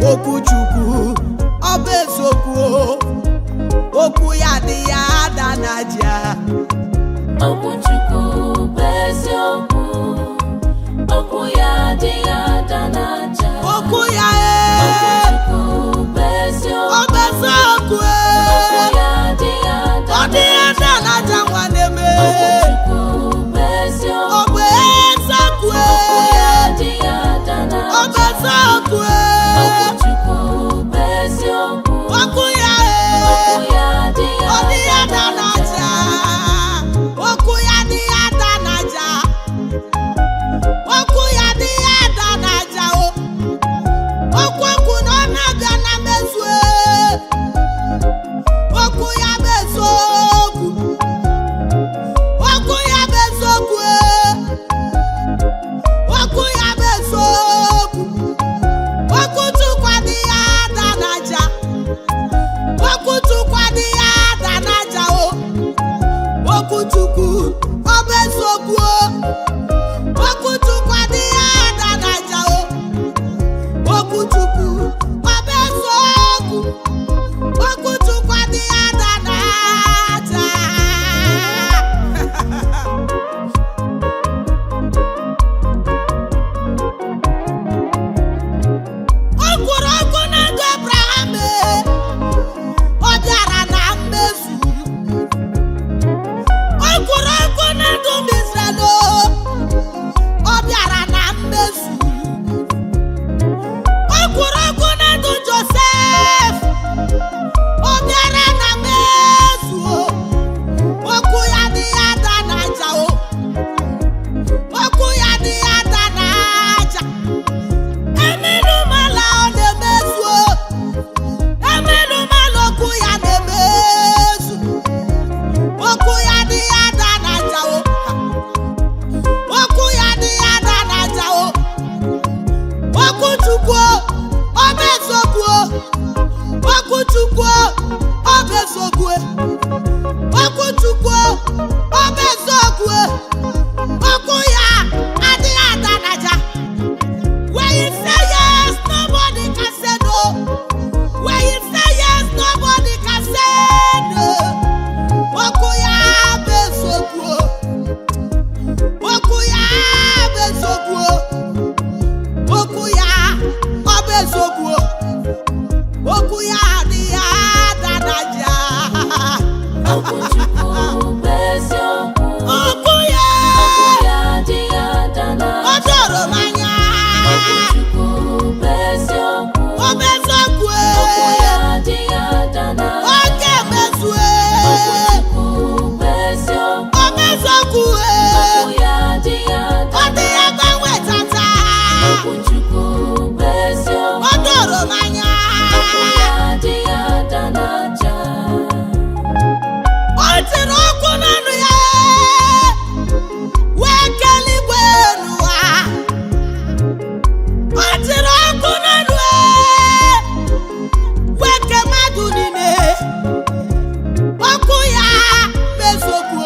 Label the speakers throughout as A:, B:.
A: Okwu Chukwu ọ bụ eziokwu, okwu ya dị ya ada n'aja.
B: Okwu Chukwu bụ eziokwu, okwu ya dị ya ada n'aja.
A: Okwu ya
B: Okwu Chukwu bụ eziokwu,
A: ọ bụ eziokwu,
B: okwu ya dị ya ada
A: ọ dị ya ada n'aja nwanne m.
B: Okwu Chukwu bụ eziokwu,
A: Ọ bụ eziokwu,
B: okwu ya dị ya ada
A: ọ bụ
B: n'aja.
A: eziokwu,
B: Okwu Chukwu bụ eziokwu,
A: okwu ya
B: dị ya
A: ọ dị ya ada n'aja. Okwu ya dị ya ada n'aja. Okwu ya dị ya ada n'aja. Okwu na ọ na-abịa na mmezu. Okwu ya bụ eziokwu, okwu ya bụ eziokwu, okwu ya bụ eziokwu. Okwu Chukwu dị ya ada n'aja. Okwu Chukwu dị ya ada n'aja. Okwu Chukwu ọ bụ eziokwu, okwu Chukwu dị ya ada n'aja. Okwu Chukwu ọ bụ eziokwu, okwu Chukwu dị ya ada n'aja. O kwuru okwu na ndụ Abraham, ọ bịara na mmezu. O kwuru okwu na ndụ Izrel, ọ bịara na mmezu. O kwuru okwu na ndụ Josef, ọ bịara na mmezu. Okwu ya dị ya ada n'aja. Okwu ya dị ya ada n'aja. Emenumala ọ na-emezu. Emenumala okwu ya na-emezu. Okwu ya dị ya ada n'aja. Okwu ya dị ya ada n'aja. Okwu Chukwu ọ bụ eziokwu, okwu Chukwu ọ bụ eziokwu, okwu Chukwu ọ bụ eziokwu. Okwu ya adịghị ada n'aja. When you say yes, nobody can say no. When you say yes, nobody can say no. Okwu ya bụ eziokwu, okwu ya bụ eziokwu, okwu ya ọ bụ eziokwu, okwu ya dị ya ada n'aja.
B: Okwu Chukwu bụ eziokwu,
A: Okwu ya
B: dị ya ada n'aja.
A: ọ doro m anya.
B: Okwu Chukwu bụ eziokwu,
A: Ọ bụ eziokwu,
B: okwu ya dị ya ada n'aja.
A: ọ ga-emezue.
B: Okwu Chukwu bụ eziokwu,
A: Ọ bụ eziokwu,
B: okwu ya dị ya
A: ọ
B: ada
A: dị ya
B: n'aja.
A: gbanwe tata.
B: Okwu Chukwu bụ eziokwu,
A: Ọ doro m anya.
B: okwu ya dị ya ada n'aja.
A: O tiri okwu n'ọnụ ya, wee kelee igwe n'ụwa. O tiri okwu n'ọnụ ya, wee kee mmadụ niile. Okwu ya bụ eziokwu,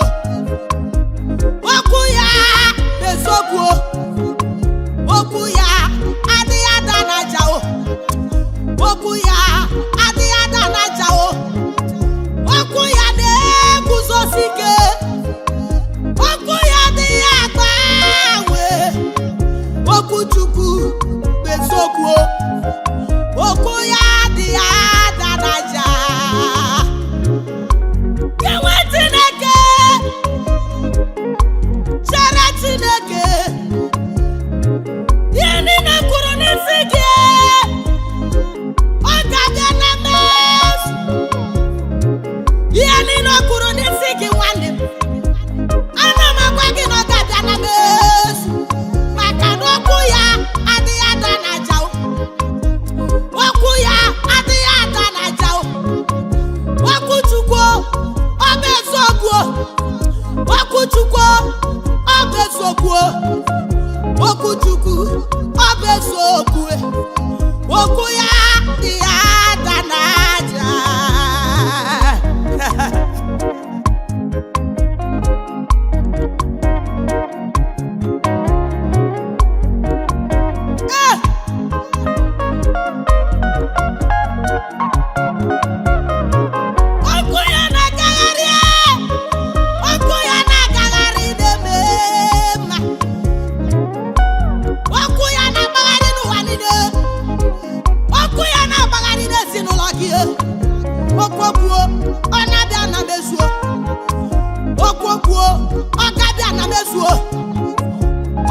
A: Okwokwo ọkabịa na mezuo.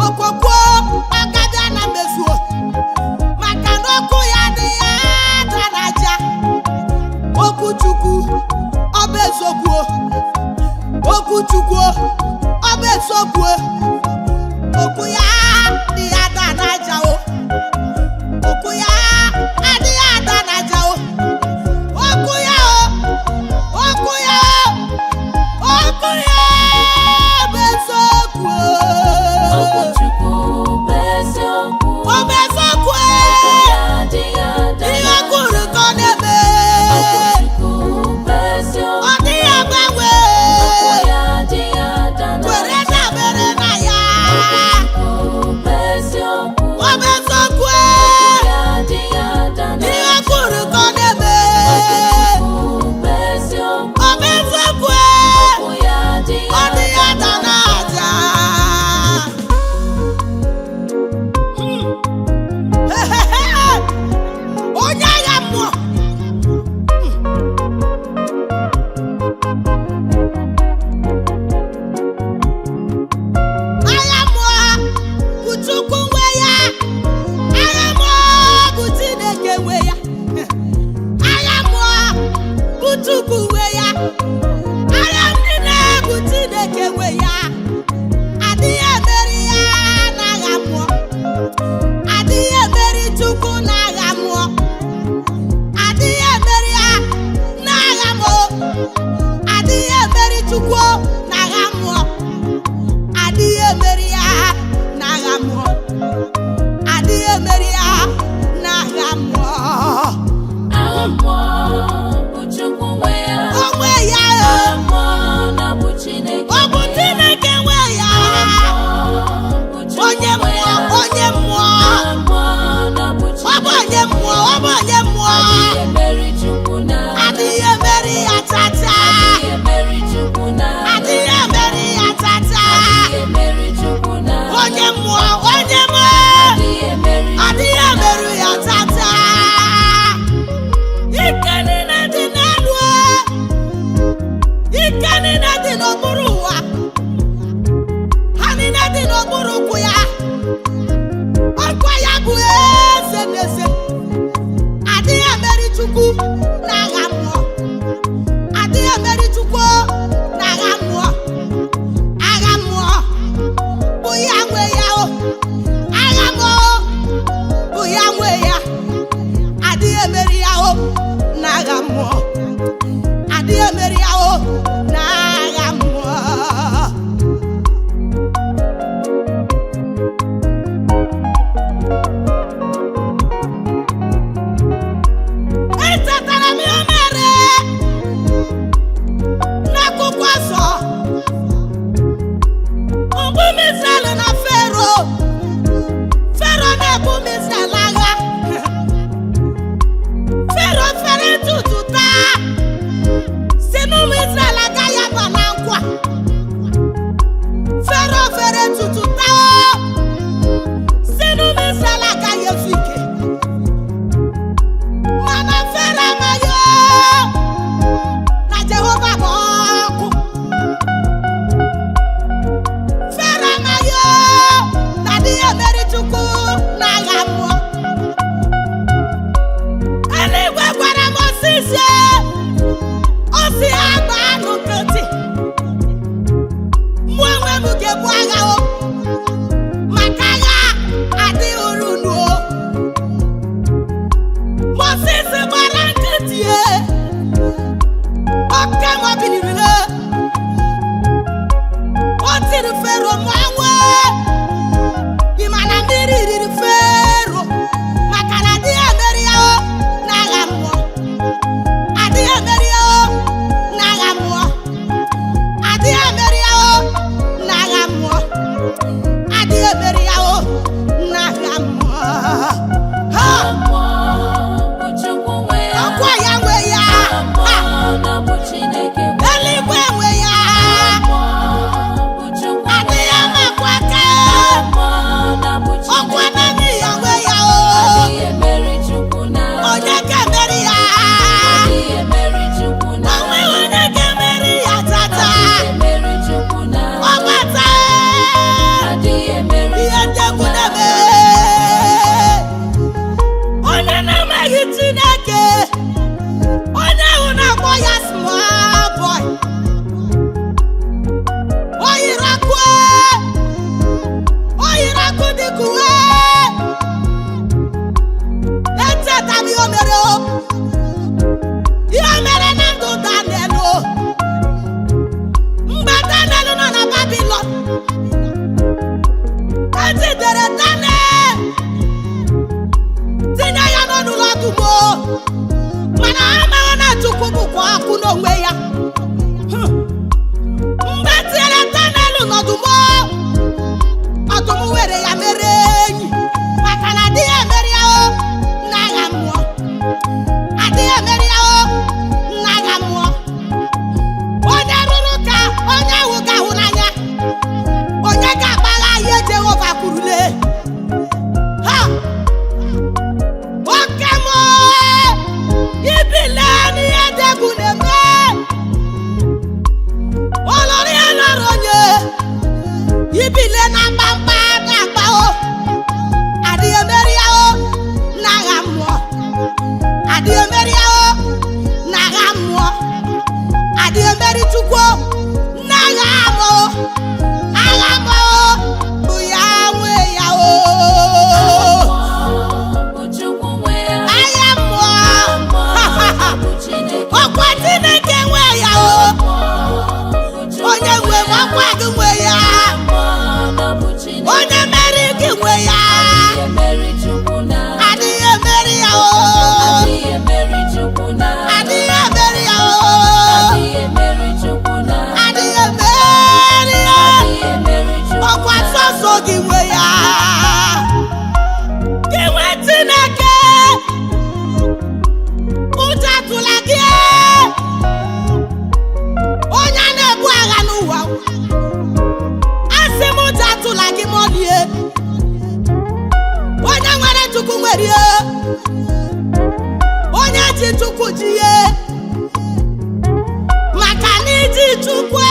A: Okwokwo ọkabịa na mezuo. Maka na okwu ya adịghị ada n'aja. Okwu Chukwu ọ bụ eziokwu. Okwu Chukwu ọ bụ eziokwu. Okwu ya adịghị ada n'aja o. Okwu ya adịghị ada n'aja o. Okwu ya o. Okwu ya o. Okwu ya bụ eziokwu.
B: Okwu Chukwu bụ eziokwu.
A: Ọ bụ eziokwu.
B: Ya adịghị ada
A: Ihe o kwuru ka ọ na-eme.
B: Okwu Chukwu bụ eziokwu.
A: Ọ dịghị agbanwe.
B: Ya adịghị ada
A: Were dabere na ya.
B: Okwu bụ eziokwu.
A: Ọ bụ eziokwu.
B: Ya adịghị ada
A: Ihe o kwuru ka ọ na-eme.
B: Okwu bụ eziokwu.
A: Ọ bụ eziokwu.
B: Ya adịghị
A: Ọ dịghị ada n'aja. Onye agha mmụọ. Agha mmụọ bụ Chukwu nwe ya. Agha mmụọ bụ Chineke nwe ya. Agha mmụọ bụ Chukwu nwe ya. Agha niile bụ Chineke nwe ya. Adịghị emeri ya n'agha mmụọ. Adịghị emeri Chukwu n'agha mmụọ. Adịghị emeri ya n'agha mmụọ. Adịghị emeri Chukwu n'agha mmụọ. Adịghị emeri ya n'agha mmụọ. Adịghị emeri ya n'agha mmụọ.
B: Agha mmụọ bụ Chukwu nwe ya.
A: Onwe ya
B: Agha mmụọ na bụ Chineke
A: ọ bụ
B: nwe ya.
A: Chineke nwe ya.
B: Bụ Chukwu
A: Onye
B: nwe ya.
A: mmụọ, onye mmụọ.
B: Agha mmụọ na bụ
A: Ọ bụ
B: Chineke
A: onye mmụọ, ọ bụ onye mmụọ.
B: Adịghị emeri Chukwu na
A: Adịghị emeri ya tata.
B: Adịghị emeri Chukwu na
A: Adịghị emeri ya tata.
B: Adịghị emeri Chukwu na
A: Onye mmụọ, onye mmụọ.
B: Adịghị emeri
A: Adịghị emeri ya tata. Ike niile dị n'elu. Ike niile dị n'okpuru ụwa. Ha niile dị n'okpuru ụkwụ ya. Ọkwa ya bụ eze n'eze. Adịghị emeri Chukwu n'agha mmụọ. Adịghị emeri Chukwu n'agha mmụọ. Agha mmụọ bụ ya nwe ya o. Agha mmụọ bụ ya nwe ya. Adịghị emeri ya o n'agha mmụọ. Adịghị emeri ya o n'agha mmụọ. Echetara m ihe o mere n'akwụkwọ nsọ. Mgbe ụmụ Izrel na Fero. Fero na-ebu ụmụ Izrel agha. Fero fere ntutu taa. Si n'ụmụ Izrel agaghị aba na nkwa. Fero fere ntutu taa. Si n'ụmụ Izrel agaghị ezu ike. Mana Fero amaghị na Jehova bụ ọkụ. Fero amaghị na adịghị emeri Chukwu n'agha mmụọ. Eluigwe gwara Mosis o si ha gbaa nụ nkịtị. Mụ onwe m ga-ebu agha o. Maka agha adịghị uru unu o. Mosis gbara nkịtị oke nwa biliri. O tiri Fero mmanwụ. Ị ma na mmiri riri Fero. Maka na adịghị emeri ya o n'agha mmụọ. Adịghị emeri ya o n'agha mmụọ. Adịghị emeri ya o n'agha mmụọ. onwe ya mgbe tinyere n'elu n'ọdụm ọdụm were ya mere enyi maka na adịghị emeri ya n'agha mmụọ adịghị emeri ya n'agha mmụọ onye rụrụ ka onye ahụ ga-ahụ n'anya onye ga-agbagha ihe Jehova kwurule ha oke mmụọ ibile n'ihe dị egwu na-eme olori ya lọrọ onye ibile na mkpamkpa na-akpa adịghị emeri ya n'agha mmụọ adịghị emeri ya n'agha mmụọ adịghị emeri Chukwu n'agha mmụọ agha mmụọ bụ ya nwe ya agha mmụọ ọkwa Chineke nwe ya onye nwe ọkwa gị nwe ya onye mere gị nwe ya adịghị emeri ya adịghị emeri ya adịghị emeri ya ọkwa sọsọ gị nwe ya gị nwe Chineke ụjọ atụla gị onye na-ebu agha n'ụwa asị m ụjọ atụla gị ma ọlie onye nwere Chukwu nwere onye ji Chukwu ji ihe maka na iji Chukwu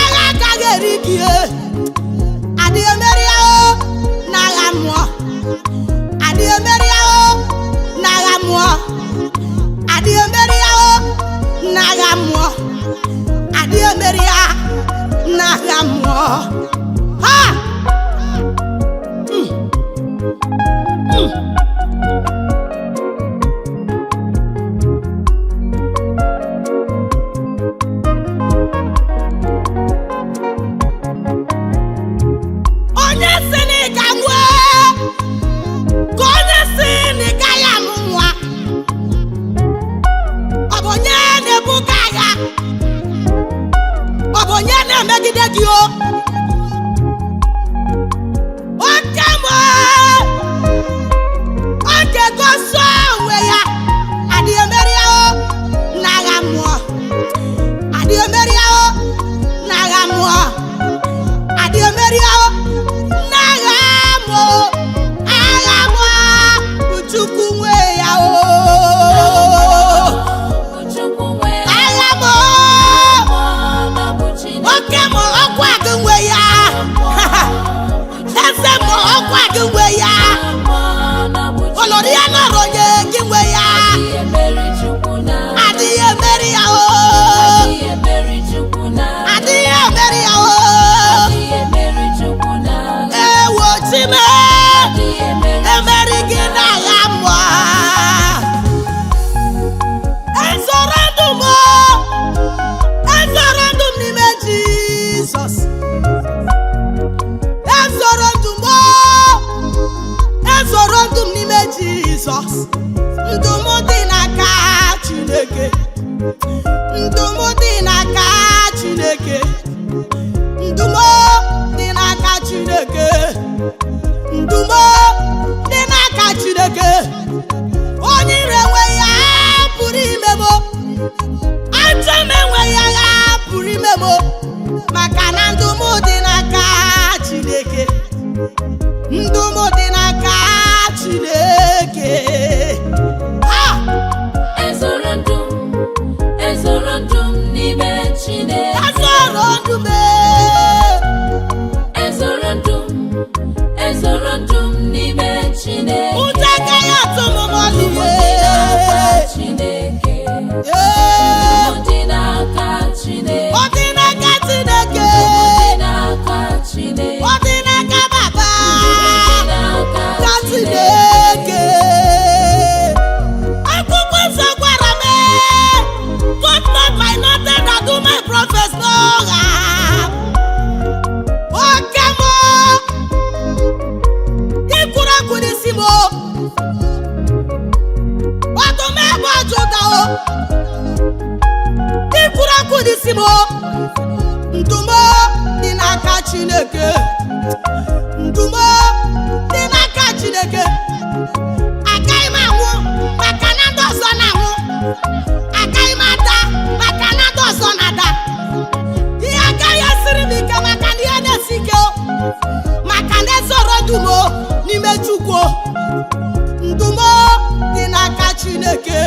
A: agha agaghị eri gị adịghị emeri ya n'agha mmụọ adịghị emeri ya n'agha mmụọ adịghị emeri ya n'agha mmụọ adịghị emeri ya n'agha mmụọ ha onye si na ị ga-anwụ ka onye si na ị gaghị amụ nwa ọ bụ onye na-ebu gị agha ọ bụ onye na-emegide gị oke mmụọ ọ ga-egosi onwe ya adịghị emeri ya n'agha mmụọ adịghị emeri ya n'agha mmụọ adịghị emeri ya n'agha mmụọ agha mmụọ bụ Chukwu nwe ya agha mmụọ oke mmụọ ọkwa gị nwe ya eze mmụọ ọkwa gị nwe ya olori ya nọrọ onye gị nwe ya adịghị emeri ya adịghị emeri ya ewo Chime emeri gị n'agha mmụọ ezoro ndụ m n'ime Jizọs ezoro ndụ m n'ime Jizọs ndụ m dị n'aka Chineke ndụ m dị n'aka Chineke ndụ m dị n'aka Chineke ndụ m dị n'aka Chineke onye ire enwe ya pụrụ ime m ajọ m enwe ya pụrụ ime m maka na ndụ m dị n'aka Chineke ndụ m dị n'aka Chineke
B: ezoro ndụ m n'ime Chineke
A: ezoro ndụ m
B: ezoro ndụ m n'ime Chineke
A: ụjọ agaghị atụ m
B: Chineke
A: ọ
B: dị n'aka Chineke
A: ọ dị n'aka Chineke ọ dị n'aka Baba ka Chineke akwụkwọ nsọ gwara m God not by nothing that do my prophets no harm oke m ikwuru ekwu n'isi m ọdụm ebe ọjụda ndumo dị n'aka Chineke, ndumo dị n'aka Chineke. Agaghị m anwụ maka na ndị ọzọ na-anwụ, agaghị m ada maka na ndị ọzọ na-ada. Ihe agaghị esiri m ike maka na ihe na-esi ike, maka na ezoro ndumo n'ime Chukwu. Ndumo dị n'aka Chineke.